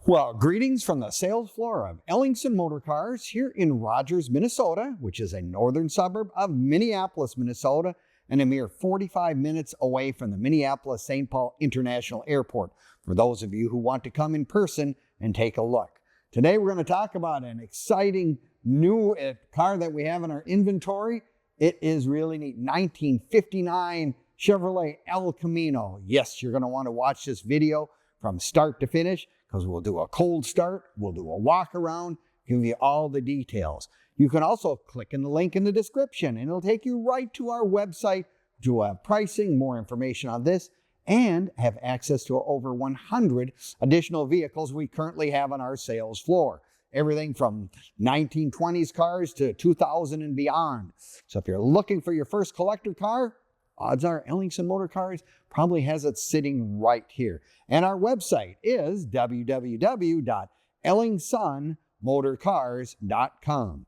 Well, greetings from the sales floor of Ellingson Motor Cars here in Rogers, Minnesota, which is a northern suburb of Minneapolis, Minnesota, and a mere 45 minutes away from the Minneapolis-St. Paul International Airport, for those of you who want to come in person and take a look. Today we're going to talk about an exciting new car that we have in our inventory. It is really neat. 1959 Chevrolet El Camino. Yes, you're going to want to watch this video from start to finish, because we'll do a cold start, we'll do a walk around, give you all the details. You can also click in the link in the description and it'll take you right to our website to have pricing, more information on this, and have access to over 100 additional vehicles we currently have on our sales floor. Everything from 1920s cars to 2000 and beyond. So if you're looking for your first collector car, odds are Ellingson Motor Cars probably has it sitting right here. And our website is www.ellingsonmotorcars.com.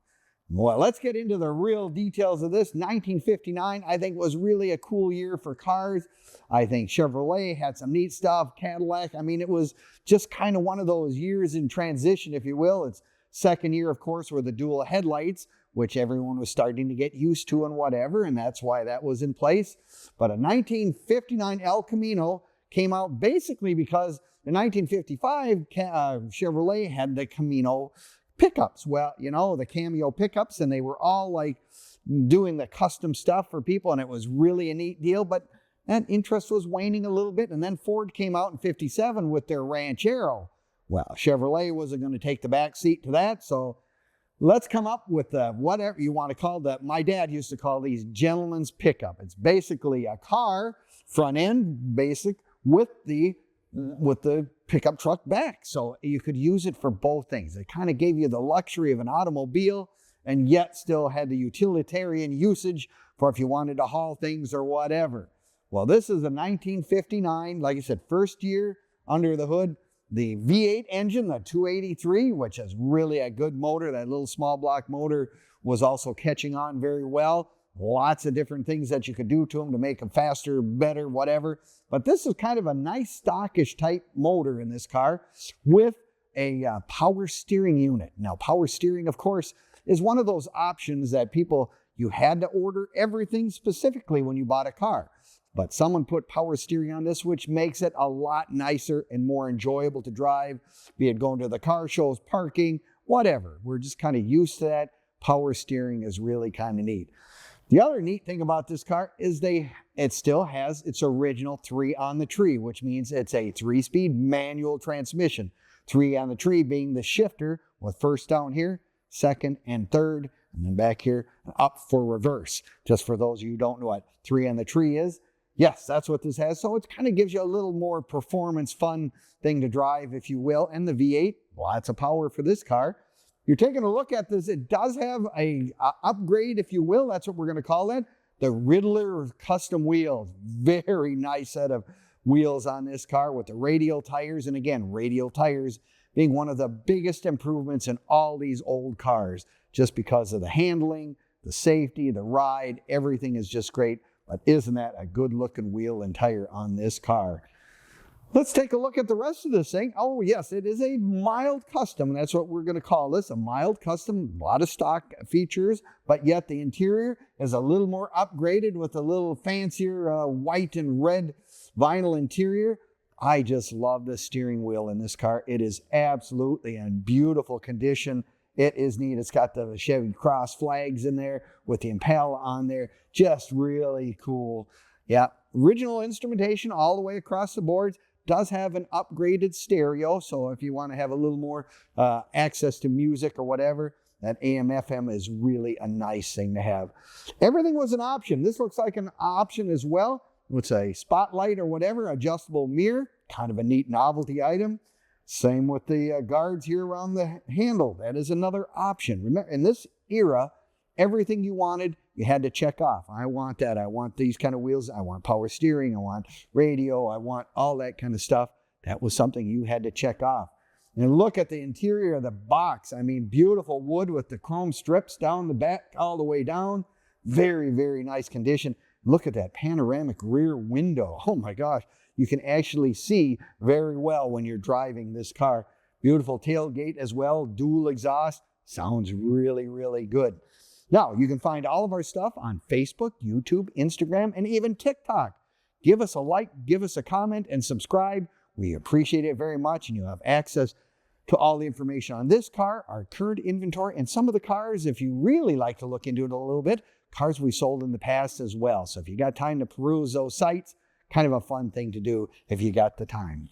Well, let's get into the real details of this. 1959, I think, was really a cool year for cars. I think Chevrolet had some neat stuff. Cadillac, I mean, it was just kind of one of those years in transition, if you will. It's second year, of course, were the dual headlights, which everyone was starting to get used to and whatever, and that's why that was in place. But a 1959 El Camino came out basically because the 1955 Chevrolet had the Camino pickups. Well, you know, the Cameo pickups, and they were all like doing the custom stuff for people, and it was really a neat deal, but that interest was waning a little bit, and then Ford came out in 57 with their Ranchero. Well, Chevrolet wasn't going to take the back seat to that, so let's come up with whatever you want to call that. My dad used to call these gentleman's pickup. It's basically a car, front end, basic, with the pickup truck back. So you could use it for both things. It kind of gave you the luxury of an automobile and yet still had the utilitarian usage for if you wanted to haul things or whatever. Well, this is a 1959, like I said, first year under the hood. The V8 engine, the 283, which is really a good motor. That little small block motor was also catching on very well. Lots of different things that you could do to them to make them faster, better, whatever. But this is kind of a nice stockish type motor in this car with a power steering unit. Now, power steering, of course, is one of those options that you had to order everything specifically when you bought a car. But someone put power steering on this, which makes it a lot nicer and more enjoyable to drive, be it going to the car shows, parking, whatever. We're just kind of used to that. Power steering is really kind of neat. The other neat thing about this car is it still has its original 3 on the tree, which means it's a 3-speed manual transmission. 3 on the tree being the shifter with first down here, second and third, and then back here, up for reverse. Just for those of you who don't know what 3 on the tree is. Yes, that's what this has. So it kind of gives you a little more performance, fun thing to drive, if you will. And the V8, lots of power for this car. You're taking a look at this. It does have a upgrade, if you will. That's what we're going to call it. The Ridler custom wheels. Very nice set of wheels on this car with the radial tires. And again, radial tires being one of the biggest improvements in all these old cars, just because of the handling, the safety, the ride, everything is just great. But isn't that a good looking wheel and tire on this car? Let's take a look at the rest of this thing. Oh yes, it is a mild custom. That's what we're going to call this, a mild custom. A lot of stock features, but yet the interior is a little more upgraded with a little fancier white and red vinyl interior. I just love the steering wheel in this car. It is absolutely in beautiful condition. It is neat. It's got the Chevy cross flags in there with the Impala on there. Just really cool. Yeah, original instrumentation all the way across the boards. Does have an upgraded stereo, so if you want to have a little more access to music or whatever, that AM/FM is really a nice thing to have. Everything was an option. This looks like an option as well. It's a spotlight or whatever, adjustable mirror, kind of a neat novelty item. Same with the guards here around the handle. That is another option. Remember, in this era, everything you wanted, you had to check off. I want that. I want these kind of wheels. I want power steering. I want radio. I want all that kind of stuff. That was something you had to check off. And look at the interior of the box. I mean, beautiful wood with the chrome strips down the back all the way down. Very, very nice condition. Look at that panoramic rear window. Oh my gosh. You can actually see very well when you're driving this car. Beautiful tailgate as well. Dual exhaust. Sounds really, really good. Now, you can find all of our stuff on Facebook, YouTube, Instagram, and even TikTok. Give us a like, give us a comment, and subscribe. We appreciate it very much, and you'll have access to all the information on this car, our current inventory, and some of the cars, if you really like to look into it a little bit, cars we sold in the past as well. So if you got time to peruse those sites, kind of a fun thing to do if you got the time.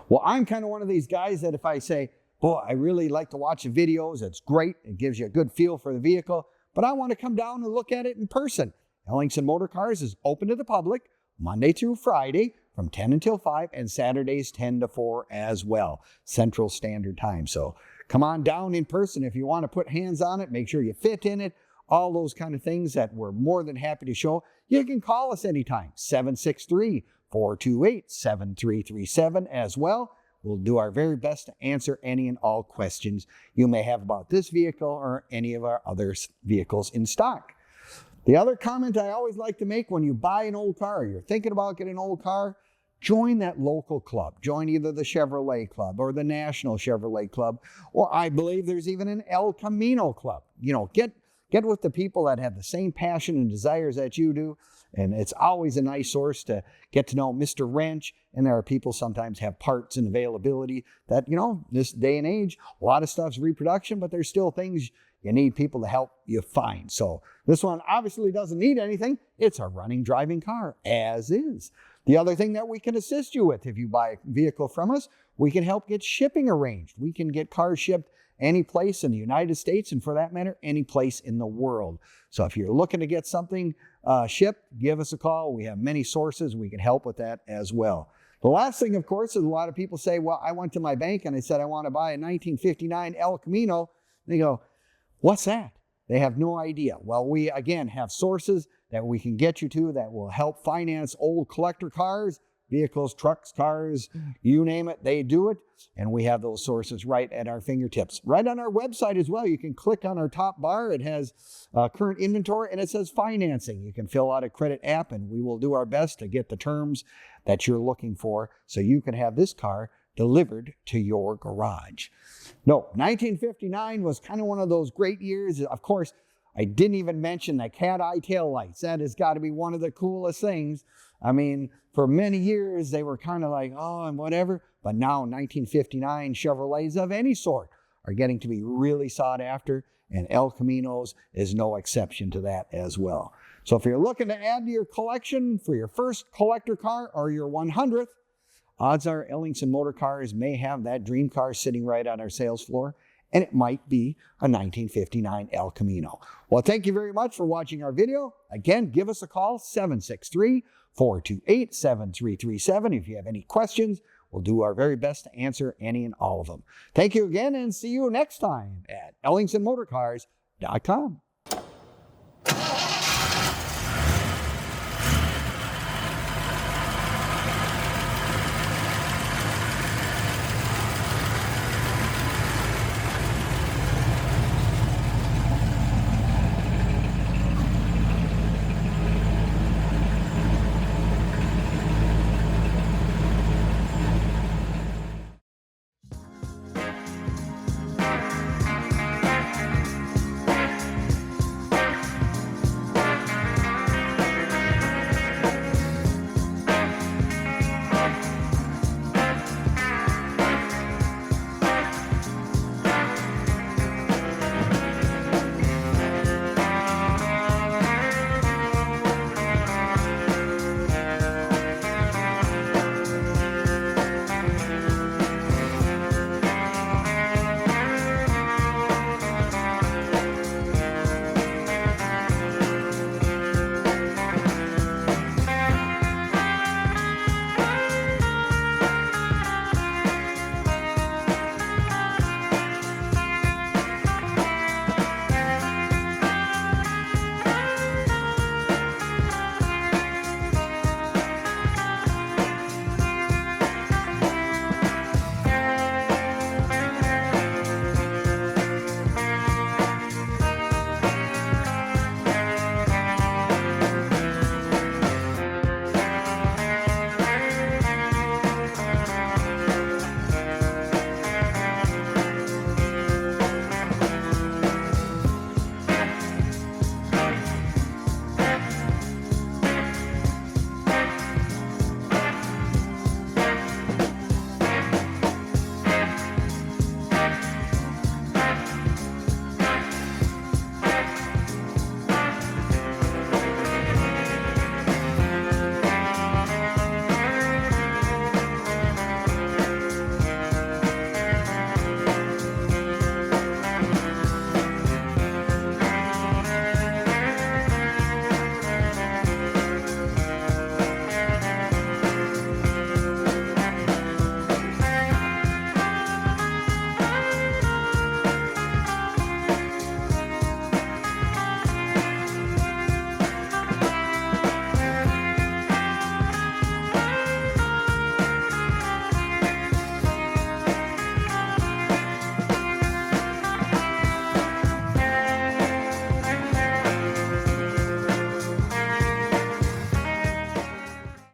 Well, I'm kind of one of these guys that if I say, boy, I really like to watch the videos, it's great, it gives you a good feel for the vehicle, but I want to come down and look at it in person. Ellingson Motor Cars is open to the public Monday through Friday from 10 until 5 and Saturdays 10 to 4 as well, Central Standard Time. So come on down in person if you want to put hands on it, make sure you fit in it, all those kind of things that we're more than happy to show. You can call us anytime, 763-428-7337 as well. We'll do our very best to answer any and all questions you may have about this vehicle or any of our other vehicles in stock. The other comment I always like to make when you buy an old car, or you're thinking about getting an old car, join that local club. Join either the Chevrolet Club or the National Chevrolet Club, or I believe there's even an El Camino Club. You know, get with the people that have the same passion and desires that you do. And it's always a nice source to get to know Mr. Wrench. And there are people sometimes have parts and availability that, you know, this day and age, a lot of stuff's reproduction, but there's still things you need people to help you find. So this one obviously doesn't need anything. It's a running, driving car, as is. The other thing that we can assist you with, if you buy a vehicle from us, we can help get shipping arranged. We can get cars shipped any place in the United States, and for that matter, any place in the world. So if you're looking to get something shipped, give us a call. We have many sources. We can help with that as well. The last thing, of course, is a lot of people say, well, I went to my bank and I said I want to buy a 1959 El Camino. They go, what's that? They have no idea. Well, we, again, have sources that we can get you to that will help finance old collector cars, vehicles, trucks, cars, you name it, they do it. And we have those sources right at our fingertips. Right on our website as well, you can click on our top bar. It has current inventory and it says financing. You can fill out a credit app and we will do our best to get the terms that you're looking for so you can have this car delivered to your garage. No, 1959 was kind of one of those great years. Of course, I didn't even mention the cat eye tail lights. That has got to be one of the coolest things. I mean, for many years, they were kind of like, oh, and whatever. But now 1959 Chevrolets of any sort are getting to be really sought after. And El Caminos is no exception to that as well. So if you're looking to add to your collection for your first collector car or your 100th, odds are Ellingson Motor Cars may have that dream car sitting right on our sales floor. And it might be a 1959 El Camino. Well, thank you very much for watching our video. Again, give us a call, 763-428-7337. If you have any questions, we'll do our very best to answer any and all of them. Thank you again, and see you next time at EllingsonMotorCars.com.